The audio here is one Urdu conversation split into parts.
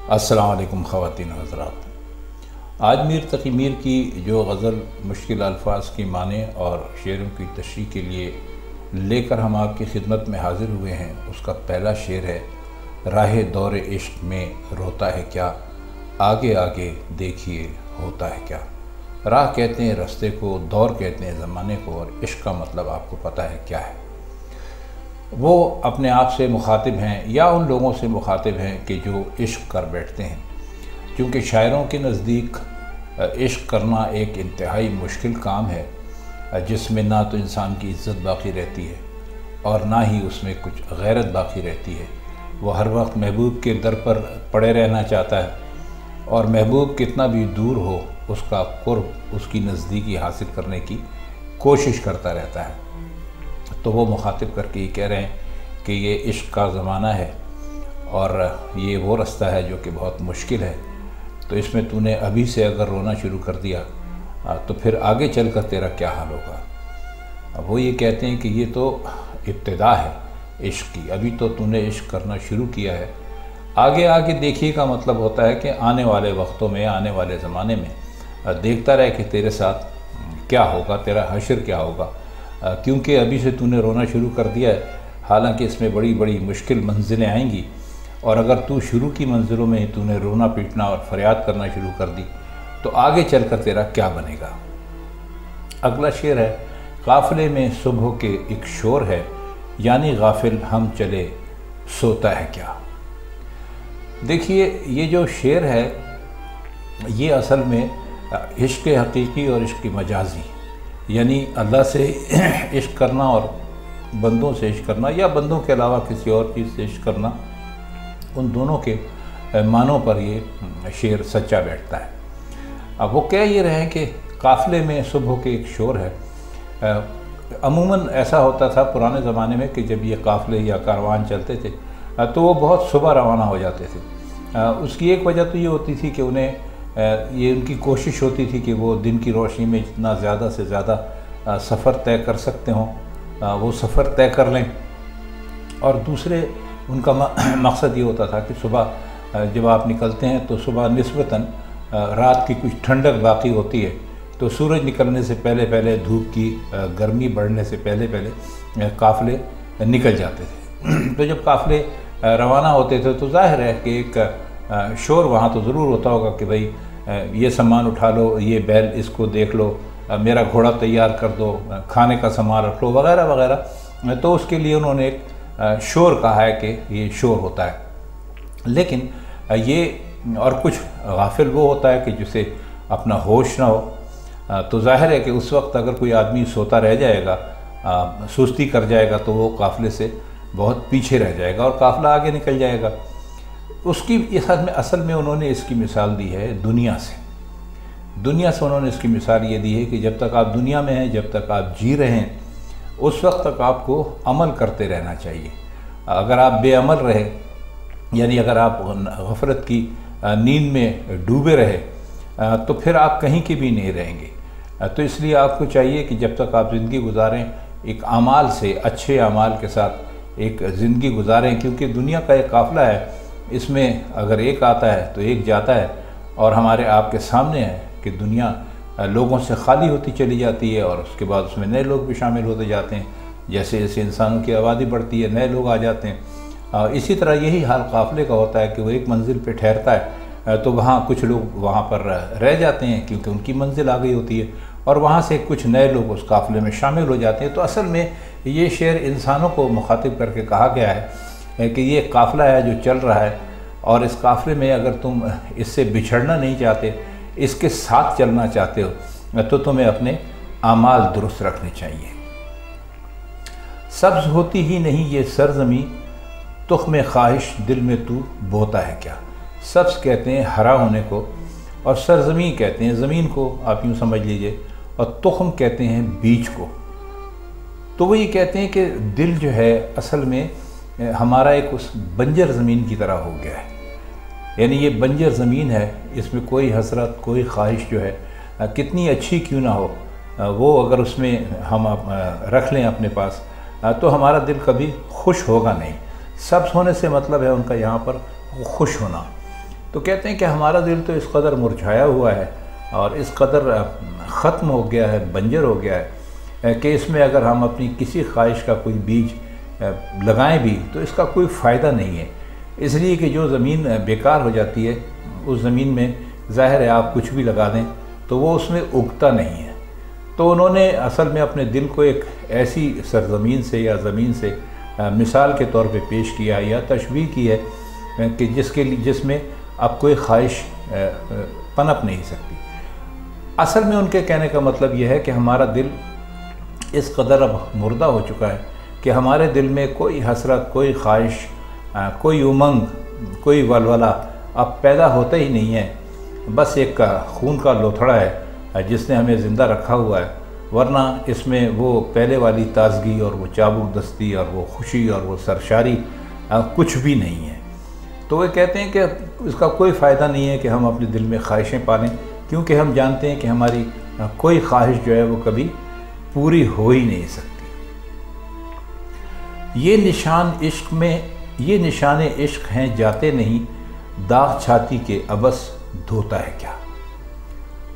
السلام علیکم خواتین حضرات۔ آج میر تقی میر کی جو غزل مشکل الفاظ کی معنی اور شعروں کی تشریح کے لیے لے کر ہم آپ کی خدمت میں حاضر ہوئے ہیں، اس کا پہلا شعر ہے: راہ دور عشق میں روتا ہے کیا، آگے آگے دیکھیے ہوتا ہے کیا۔ راہ کہتے ہیں رستے کو، دور کہتے ہیں زمانے کو، اور عشق کا مطلب آپ کو پتہ ہے کیا ہے۔ وہ اپنے آپ سے مخاطب ہیں یا ان لوگوں سے مخاطب ہیں کہ جو عشق کر بیٹھتے ہیں، کیونکہ شاعروں کے نزدیک عشق کرنا ایک انتہائی مشکل کام ہے، جس میں نہ تو انسان کی عزت باقی رہتی ہے اور نہ ہی اس میں کچھ غیرت باقی رہتی ہے۔ وہ ہر وقت محبوب کے در پر پڑے رہنا چاہتا ہے، اور محبوب کتنا بھی دور ہو اس کا قرب، اس کی نزدیکی حاصل کرنے کی کوشش کرتا رہتا ہے۔ تو وہ مخاطب کر کے یہ کہہ رہے ہیں کہ یہ عشق کا زمانہ ہے اور یہ وہ رستہ ہے جو کہ بہت مشکل ہے، تو اس میں تو نے ابھی سے اگر رونا شروع کر دیا تو پھر آگے چل کر تیرا کیا حال ہوگا۔ وہ یہ کہتے ہیں کہ یہ تو ابتدا ہے عشق کی، ابھی تو نے عشق کرنا شروع کیا ہے، آگے آگے دیکھیے کا مطلب ہوتا ہے کہ آنے والے وقتوں میں، آنے والے زمانے میں دیکھتا رہے کہ تیرے ساتھ کیا ہوگا، تیرا حشر کیا ہوگا، کیونکہ ابھی سے تو نے رونا شروع کر دیا ہے، حالانکہ اس میں بڑی بڑی مشکل منزلیں آئیں گی، اور اگر تو شروع کی منزلوں میں تو نے رونا پیٹنا اور فریاد کرنا شروع کر دی تو آگے چل کر تیرا کیا بنے گا۔ اگلا شعر ہے: قافلے میں صبح کے ایک شور ہے، یعنی غافل ہم چلے سوتا ہے کیا۔ دیکھیے یہ جو شعر ہے یہ اصل میں عشق حقیقی اور عشق مجازی، یعنی اللہ سے عشق کرنا اور بندوں سے عشق کرنا، یا بندوں کے علاوہ کسی اور چیز سے عشق کرنا، ان دونوں کے معنوں پر یہ شعر سچا بیٹھتا ہے۔ اب وہ کہہ یہ رہے ہیں کہ قافلے میں صبح کے ایک شور ہے۔ عموماً ایسا ہوتا تھا پرانے زمانے میں کہ جب یہ قافلے یا کاروان چلتے تھے تو وہ بہت صبح روانہ ہو جاتے تھے۔ اس کی ایک وجہ تو یہ ہوتی تھی کہ انہیں یہ ان کی کوشش ہوتی تھی کہ وہ دن کی روشنی میں جتنا زیادہ سے زیادہ سفر طے کر سکتے ہوں وہ سفر طے کر لیں، اور دوسرے ان کا مقصد یہ ہوتا تھا کہ صبح جب آپ نکلتے ہیں تو صبح نسبتاً رات کی کچھ ٹھنڈک باقی ہوتی ہے، تو سورج نکلنے سے پہلے پہلے، دھوپ کی گرمی بڑھنے سے پہلے پہلے قافلے نکل جاتے تھے۔ تو جب قافلے روانہ ہوتے تھے تو ظاہر ہے کہ ایک شور وہاں تو ضرور ہوتا ہوگا کہ بھئی یہ سامان اٹھا لو، یہ بیل اس کو دیکھ لو، میرا گھوڑا تیار کر دو، کھانے کا سامان رکھ لو، وغیرہ وغیرہ۔ تو اس کے لیے انہوں نے ایک شور کہا ہے کہ یہ شور ہوتا ہے۔ لیکن یہ اور کچھ غافل وہ ہوتا ہے کہ جسے اپنا ہوش نہ ہو، تو ظاہر ہے کہ اس وقت اگر کوئی آدمی سوتا رہ جائے گا، سستی کر جائے گا، تو وہ قافلے سے بہت پیچھے رہ جائے گا اور قافلہ آگے نکل جائے گا۔ اس کی اصل میں انہوں نے اس کی مثال دی ہے دنیا سے۔ دنیا سے انہوں نے اس کی مثال یہ دی ہے کہ جب تک آپ دنیا میں ہیں، جب تک آپ جی رہے ہیں، اس وقت تک آپ کو عمل کرتے رہنا چاہیے۔ اگر آپ بے عمل رہے، یعنی اگر آپ غفلت کی نیند میں ڈوبے رہے، تو پھر آپ کہیں کے بھی نہیں رہیں گے۔ تو اس لیے آپ کو چاہیے کہ جب تک آپ زندگی گزاریں، ایک اعمال سے، اچھے اعمال کے ساتھ ایک زندگی گزاریں، کیونکہ دنیا کا ایک قافلہ ہے، اس میں اگر ایک آتا ہے تو ایک جاتا ہے، اور ہمارے آپ کے سامنے ہے کہ دنیا لوگوں سے خالی ہوتی چلی جاتی ہے، اور اس کے بعد اس میں نئے لوگ بھی شامل ہوتے جاتے ہیں، جیسے جیسے انسانوں کی آبادی بڑھتی ہے نئے لوگ آ جاتے ہیں۔ اسی طرح یہی حال قافلے کا ہوتا ہے کہ وہ ایک منزل پہ ٹھہرتا ہے تو وہاں کچھ لوگ وہاں پر رہ جاتے ہیں کیونکہ ان کی منزل آ گئی ہوتی ہے، اور وہاں سے کچھ نئے لوگ اس قافلے میں شامل ہو جاتے ہیں۔ تو اصل میں یہ شعر انسانوں کو مخاطب کر کے کہا گیا ہے کہ یہ قافلہ ہے جو چل رہا ہے، اور اس قافلے میں اگر تم اس سے بچھڑنا نہیں چاہتے، اس کے ساتھ چلنا چاہتے ہو، تو تمہیں اپنے اعمال درست رکھنے چاہیے۔ سبز ہوتی ہی نہیں یہ سرزمین، تخم خواہش دل میں تو بوتا ہے کیا۔ سبز کہتے ہیں ہرا ہونے کو، اور سرزمین کہتے ہیں زمین کو، آپ یوں سمجھ لیجئے، اور تخم کہتے ہیں بیج کو۔ تو وہ یہ کہتے ہیں کہ دل جو ہے اصل میں ہمارا ایک اس بنجر زمین کی طرح ہو گیا ہے، یعنی یہ بنجر زمین ہے، اس میں کوئی حسرت، کوئی خواہش جو ہے کتنی اچھی کیوں نہ ہو، وہ اگر اس میں ہم رکھ لیں اپنے پاس تو ہمارا دل کبھی خوش ہوگا نہیں۔ سبز ہونے سے مطلب ہے ان کا یہاں پر خوش ہونا۔ تو کہتے ہیں کہ ہمارا دل تو اس قدر مرجھایا ہوا ہے اور اس قدر ختم ہو گیا ہے، بنجر ہو گیا ہے کہ اس میں اگر ہم اپنی کسی خواہش کا کوئی بیج لگائیں بھی تو اس کا کوئی فائدہ نہیں ہے، اس لیے کہ جو زمین بیکار ہو جاتی ہے اس زمین میں ظاہر ہے آپ کچھ بھی لگا دیں تو وہ اس میں اگتا نہیں ہے۔ تو انہوں نے اصل میں اپنے دل کو ایک ایسی سرزمین سے یا زمین سے مثال کے طور پہ پیش کیا یا تشبیہ کی ہے کہ جس میں اب کوئی خواہش پنپ نہیں سکتی۔ اصل میں ان کے کہنے کا مطلب یہ ہے کہ ہمارا دل اس قدر اب مردہ ہو چکا ہے کہ ہمارے دل میں کوئی حسرت، کوئی خواہش، کوئی امنگ، کوئی ولولہ اب پیدا ہوتا ہی نہیں ہے، بس ایک خون کا لوتھڑا ہے جس نے ہمیں زندہ رکھا ہوا ہے، ورنہ اس میں وہ پہلے والی تازگی اور وہ چابک دستی اور وہ خوشی اور وہ سرشاری کچھ بھی نہیں ہے۔ تو وہ کہتے ہیں کہ اس کا کوئی فائدہ نہیں ہے کہ ہم اپنے دل میں خواہشیں پالیں، کیونکہ ہم جانتے ہیں کہ ہماری کوئی خواہش جو ہے وہ کبھی پوری ہو ہی نہیں سکتی۔ یہ نشان عشق ہیں جاتے نہیں، داغ چھاتی کے عبث دھوتا ہے کیا۔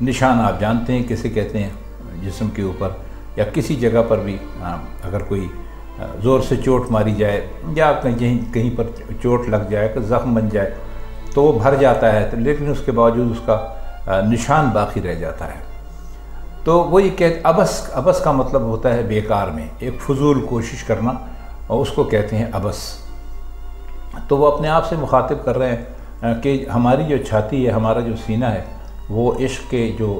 نشان آپ جانتے ہیں کسے کہتے ہیں، جسم کے اوپر یا کسی جگہ پر بھی اگر کوئی زور سے چوٹ ماری جائے یا کہیں پر چوٹ لگ جائے کہ زخم بن جائے تو وہ بھر جاتا ہے، لیکن اس کے باوجود اس کا نشان باقی رہ جاتا ہے۔ تو وہ یہ کہ عبث کا مطلب ہوتا ہے بیکار میں ایک فضول کوشش کرنا، اور اس کو کہتے ہیں عبث۔ تو وہ اپنے آپ سے مخاطب کر رہے ہیں کہ ہماری جو چھاتی ہے، ہمارا جو سینہ ہے، وہ عشق کے جو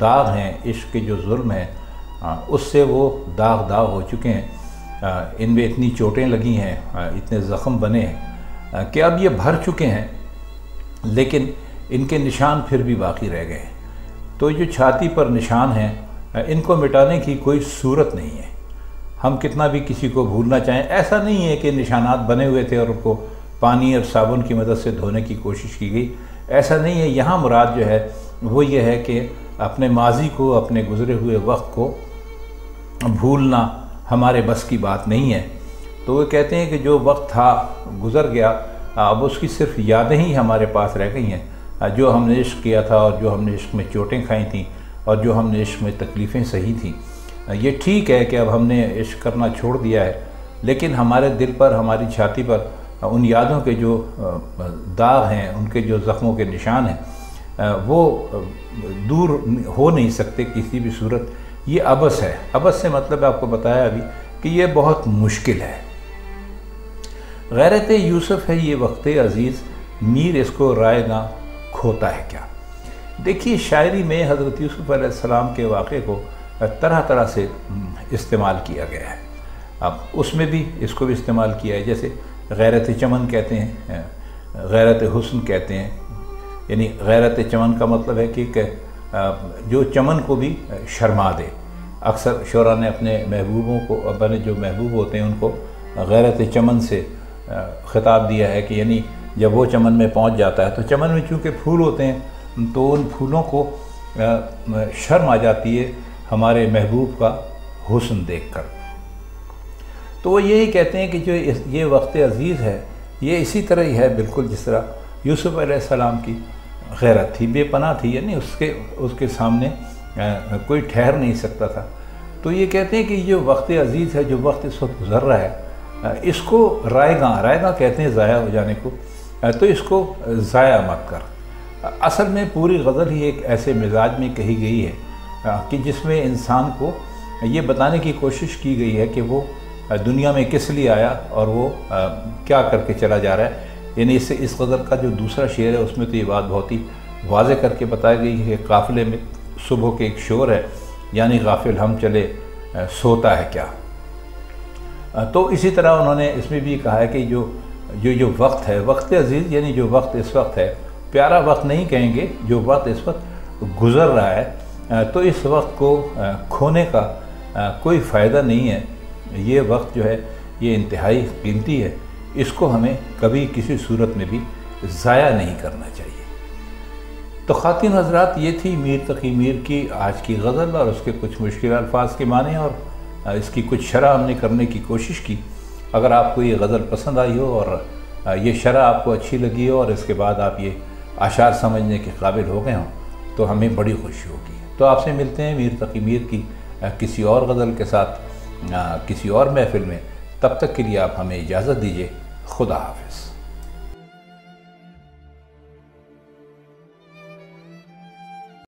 داغ ہیں، عشق کے جو ظلم ہیں، اس سے وہ داغ ہو چکے ہیں، ان میں اتنی چوٹیں لگی ہیں، اتنے زخم بنے ہیں کہ اب یہ بھر چکے ہیں، لیکن ان کے نشان پھر بھی باقی رہ گئے ہیں۔ تو جو چھاتی پر نشان ہیں ان کو مٹانے کی کوئی صورت نہیں ہے، ہم کتنا بھی کسی کو بھولنا چاہیں، ایسا نہیں ہے کہ نشانات بنے ہوئے تھے اور ان کو پانی اور صابن کی مدد سے دھونے کی کوشش کی گئی، ایسا نہیں ہے۔ یہاں مراد جو ہے وہ یہ ہے کہ اپنے ماضی کو، اپنے گزرے ہوئے وقت کو بھولنا ہمارے بس کی بات نہیں ہے۔ تو وہ کہتے ہیں کہ جو وقت تھا گزر گیا، اب اس کی صرف یادیں ہی ہمارے پاس رہ گئی ہیں، جو ہم نے عشق کیا تھا اور جو ہم نے عشق میں چوٹیں کھائی تھیں اور جو ہم نے عشق میں تکلیفیں سہی تھیں۔ یہ ٹھیک ہے کہ اب ہم نے عشق کرنا چھوڑ دیا ہے، لیکن ہمارے دل پر، ہماری چھاتی پر ان یادوں کے جو داغ ہیں، ان کے جو زخموں کے نشان ہیں، وہ دور ہو نہیں سکتے کسی بھی صورت۔ یہ عبث ہے۔ عبث سے مطلب آپ کو بتایا ابھی کہ یہ بہت مشکل ہے۔ غیرت یوسف ہے یہ وقت عزیز، میر اس کو رائے گاں کھوتا ہے کیا۔ دیکھیے شاعری میں حضرت یوسف علیہ السلام کے واقعے کو طرح طرح سے استعمال کیا گیا ہے۔ اب اس میں بھی اس کو بھی استعمال کیا ہے، جیسے غیرت چمن کہتے ہیں، غیرت حسن کہتے ہیں، یعنی غیرت چمن کا مطلب ہے کہ جو چمن کو بھی شرما دے۔ اکثر شعراء نے اپنے محبوبوں کو، اپنے جو محبوب ہوتے ہیں ان کو غیرت چمن سے خطاب دیا ہے کہ یعنی جب وہ چمن میں پہنچ جاتا ہے تو چمن میں چونکہ پھول ہوتے ہیں تو ان پھولوں کو شرم آ جاتی ہے ہمارے محبوب کا حسن دیکھ کر۔ تو وہ یہی کہتے ہیں کہ جو یہ وقت عزیز ہے یہ اسی طرح ہی ہے، بالکل جس طرح یوسف علیہ السلام کی غیرت تھی، بے پناہ تھی، یعنی اس کے سامنے کوئی ٹھہر نہیں سکتا تھا۔ تو یہ کہتے ہیں کہ جو وقت عزیز ہے، جو وقت اس وقت گزر رہا ہے، اس کو رائے گاں کہتے ہیں ضائع ہو جانے کو، تو اس کو ضائع مت کر۔ اصل میں پوری غزل ہی ایک ایسے مزاج میں کہی گئی ہے کہ جس میں انسان کو یہ بتانے کی کوشش کی گئی ہے کہ وہ دنیا میں کس لیے آیا اور وہ کیا کر کے چلا جا رہا ہے۔ یعنی اس غزل کا جو دوسرا شعر ہے اس میں تو یہ بات بہت ہی واضح کر کے بتائی گئی ہے کہ قافلے میں صبح کے ایک شور ہے، یعنی غافل ہم چلے سوتا ہے کیا۔ تو اسی طرح انہوں نے اس میں بھی کہا ہے کہ جو وقت ہے، وقت عزیز یعنی جو وقت اس وقت ہے، پیارا وقت نہیں کہیں گے، جو وقت اس وقت گزر رہا ہے، تو اس وقت کو کھونے کا کوئی فائدہ نہیں ہے۔ یہ وقت جو ہے یہ انتہائی قیمتی ہے، اس کو ہمیں کبھی کسی صورت میں بھی ضائع نہیں کرنا چاہیے۔ تو خواتین حضرات، یہ تھی میر تقی میر کی آج کی غزل اور اس کے کچھ مشکل الفاظ کے معنی اور اس کی کچھ شرح ہم نے کرنے کی کوشش کی۔ اگر آپ کو یہ غزل پسند آئی ہو اور یہ شرح آپ کو اچھی لگی ہو اور اس کے بعد آپ یہ اشعار سمجھنے کے قابل ہو گئے ہوں تو ہمیں بڑی خوشی ہوگی۔ تو آپ سے ملتے ہیں میر تقی میر کی کسی اور غزل کے ساتھ کسی اور محفل میں۔ تب تک کے لیے آپ ہمیں اجازت دیجیے۔ خدا حافظ۔